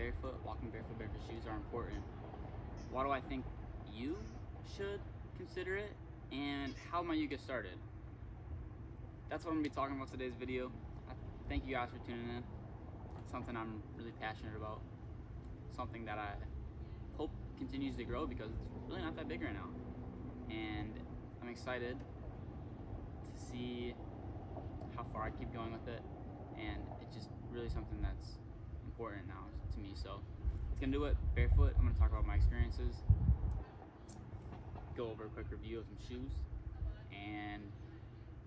barefoot, walking barefoot shoes are important. Why do I think you should consider it, and how might you get started? That's what I'm gonna be talking about today's video. Thank you guys for tuning in. It's something I'm really passionate about. Something that I hope continues to grow because it's really not that big right now. And I'm excited to see how far I keep going with it. And it's just really something that's important now to me. So it's gonna do it barefoot. I'm gonna talk about my experiences, go over a quick review of some shoes, and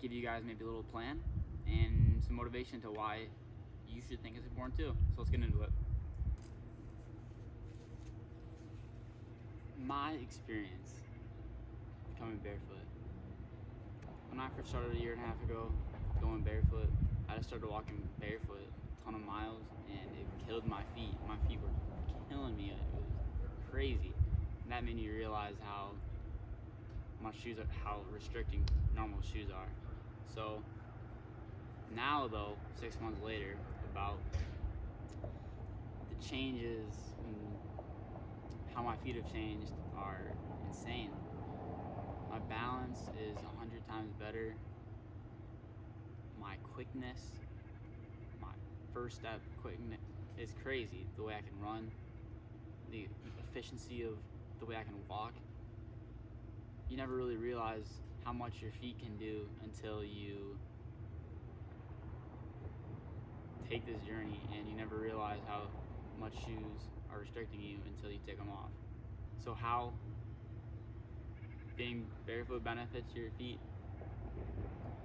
give you guys maybe a little plan and some motivation to why you should think it's important too. So let's get into it. My experience becoming barefoot. When I first started a year and a half ago going barefoot, I just started walking barefoot a ton of miles, and it killed my feet. My feet were killing me. It was crazy. And that made me realize how my shoes are, how restricting normal shoes are. So now though, 6 months later, about the changes and how my feet have changed are insane. My balance is 100 times better. My quickness, my first step quickness is crazy. The way I can run, the efficiency of the way I can walk. You never really realize how much your feet can do until you take this journey, and you never realize how much shoes are restricting you until you take them off. So how being barefoot benefits your feet: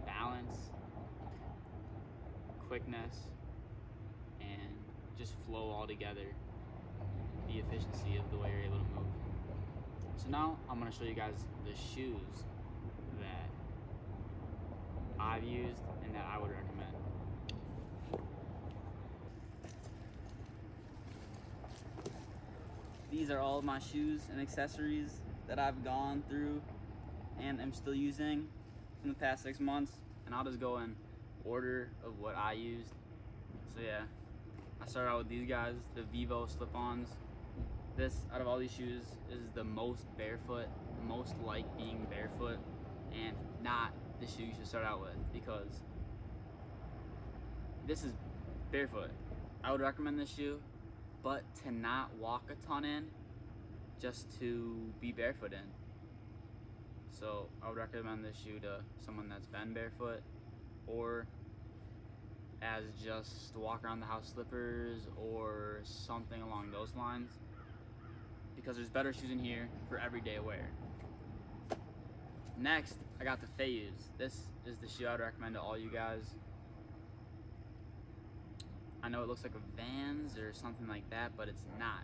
balance, quickness, and just flow all together. The efficiency of the way you're able to move. So now I'm going to show you guys the shoes that I've used and that I would recommend. These are all of my shoes and accessories that I've gone through and am still using in the past 6 months, and I'll just go in order of what I used. So yeah, I started out with these guys, the Vivo slip-ons. This, out of all these shoes, is the most barefoot, most like being barefoot, and not the shoe you should start out with, because this is barefoot. I would recommend this shoe, but to not walk a ton in, just to be barefoot in. So I would recommend this shoe to someone that's been barefoot, or as just walk around the house slippers or something along those lines, because there's better shoes in here for everyday wear. Next, I got the Fayus. This is the shoe I would recommend to all you guys. I know it looks like a Vans or something like that, but it's not.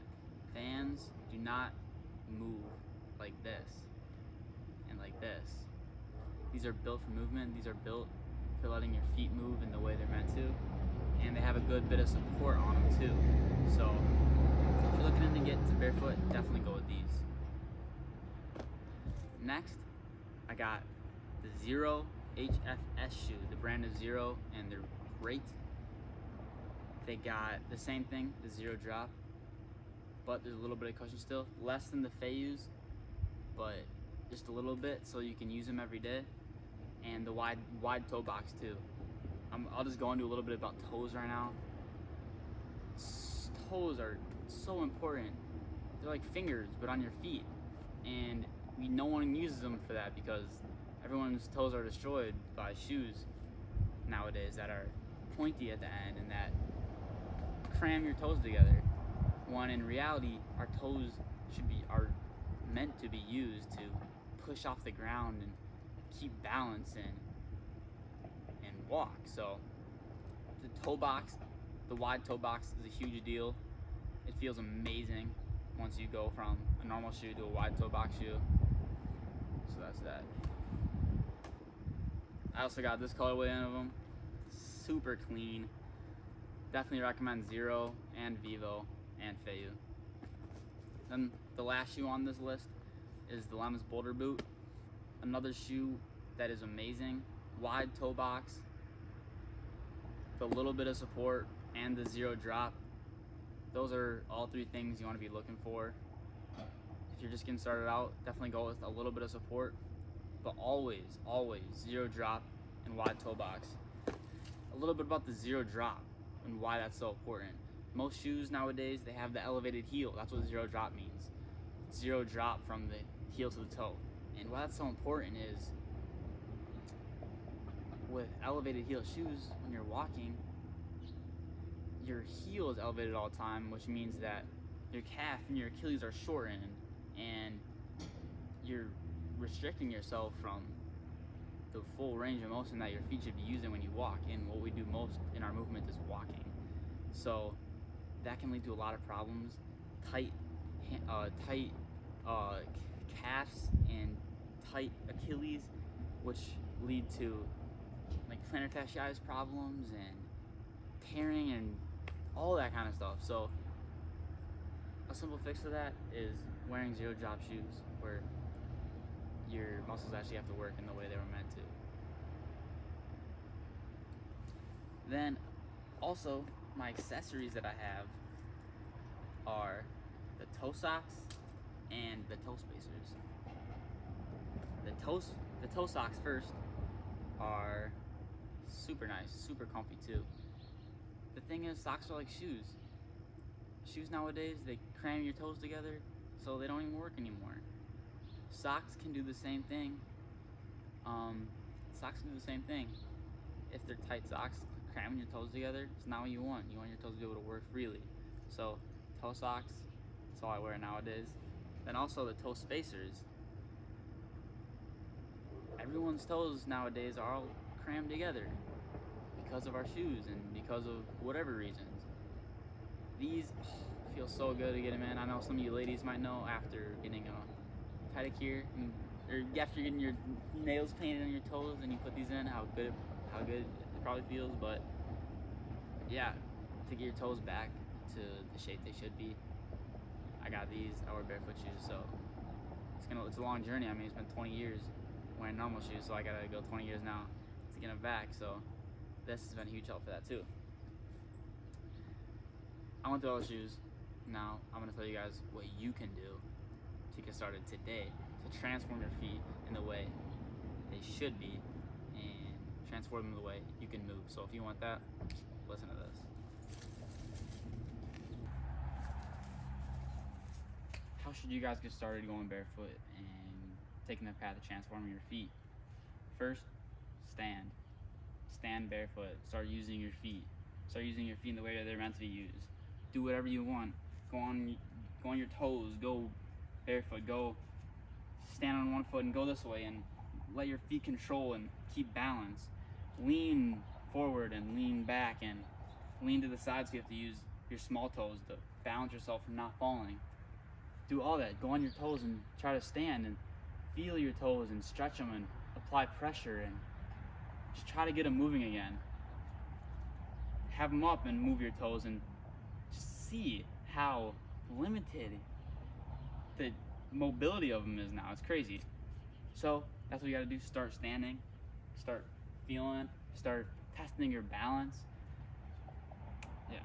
Vans do not move like this and like this. These are built for movement. These are built for letting your feet move in the way they're meant to, and they have a good bit of support on them too. So if you're looking to get to barefoot, definitely go with these. Next, I got the Zero HFS shoe. The brand is Zero, and they're great. They got the same thing, the zero drop, but there's a little bit of cushion still. Less than the Fayus, but just a little bit, so you can use them every day. And the wide toe box too. I'll just go into a little bit about toes right now. Toes are so important. They're like fingers, but on your feet. And no one uses them for that, because everyone's toes are destroyed by shoes nowadays that are pointy at the end and that cram your toes together, when in reality our toes are meant to be used to push off the ground and keep balance and walk. So the toe box, the wide toe box, is a huge deal. It feels amazing once you go from a normal shoe to a wide toe box shoe. So that's that. I also got this colorway in of them, super clean. Definitely recommend Zero and Vivo and Fayu. Then the last shoe on this list is the Lemus Boulder Boot. Another shoe that is amazing. Wide toe box, the little bit of support, and the zero drop. those are all three things you want to be looking for. If you're just getting started out, definitely go with a little bit of support, but always zero drop and wide toe box. A little bit about the zero drop and why that's so important. Most shoes nowadays, they have the elevated heel. That's what zero drop means. Zero drop from the heel to the toe. And why that's so important is with elevated heel shoes, when you're walking, your heel is elevated all the time, which means that your calf and your Achilles are shortened, and you're restricting yourself from the full range of motion that your feet should be using when you walk. And what we do most in our movement is walking. So that can lead to a lot of problems. Tight calves and tight Achilles, which lead to like plantar fasciitis problems and tearing and all that kind of stuff. So a simple fix to that is wearing zero drop shoes, where your muscles actually have to work in the way they were meant to. Then also, my accessories that I have are the toe socks and the toe spacers. The toe socks first are super nice, super comfy too. The thing is, socks are like shoes. Shoes nowadays, they cram your toes together, so they don't even work anymore. Socks can do the same thing. If they're tight socks, cramming your toes together, it's not what you want. You want your toes to be able to work freely. So toe socks, that's all I wear nowadays. Then also the toe spacers. Everyone's toes nowadays are all crammed together because of our shoes and because of whatever reasons. These feel so good to get them in. I know some of you ladies might know after getting a pedicure or after getting your nails painted on your toes and you put these in, how good it probably feels. But yeah, to get your toes back to the shape they should be, I got these. I wear barefoot shoes, so it's a long journey. I mean, it's been 20 years wearing normal shoes, so I gotta go 20 years now to get them back. So this has been a huge help for that too. I went through all the shoes. Now I'm gonna tell you guys what you can do to get started today to transform your feet in the way they should be and transform them the way you can move. So if you want that, listen to this. How should you guys get started going barefoot and taking the path of transforming your feet? First, stand. Stand barefoot. Start using your feet. Start using your feet in the way that they're meant to be used. Do whatever you want. Go on your toes. Go barefoot. Go stand on one foot and go this way and let your feet control and keep balance. Lean forward and lean back and lean to the sides. So you have to use your small toes to balance yourself from not falling. Do all that. Go on your toes and try to stand and feel your toes and stretch them and apply pressure and just try to get them moving again. Have them up and move your toes and just see how limited the mobility of them is now. It's crazy. So that's what you gotta do. Start standing, start feeling, start testing your balance. Yeah.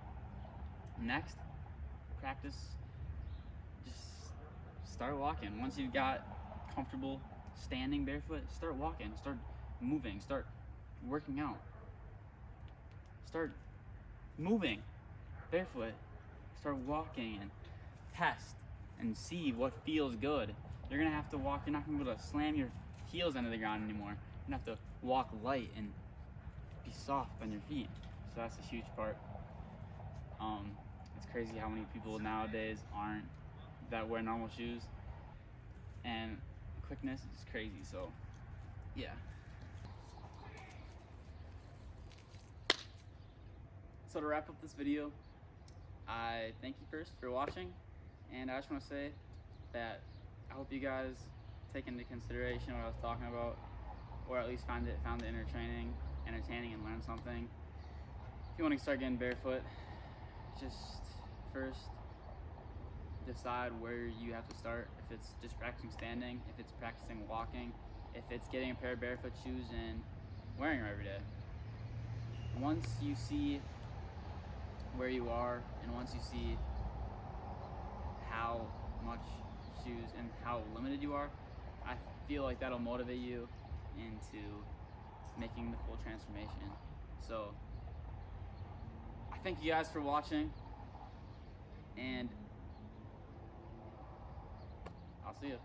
Next, practice. Just start walking. Once you've got comfortable standing barefoot, start walking, start moving, start working out. Start moving barefoot. Start walking and test and see what feels good. You're gonna have to walk. You're not gonna be able to slam your heels into the ground anymore. You're gonna have to walk light and be soft on your feet. So that's a huge part. It's crazy how many people nowadays that wear normal shoes, and quickness is just crazy. So yeah. So to wrap up this video, I thank you first for watching, and I just want to say that I hope you guys take into consideration what I was talking about, or at least found it entertaining and learn something. If you want to start getting barefoot, just first decide where you have to start. If it's just practicing standing, if it's practicing walking, if it's getting a pair of barefoot shoes and wearing them every day. Once you see where you are, and once you see shoes and how limited you are, I feel like that'll motivate you into making the full transformation. So I thank you guys for watching, and I'll see you.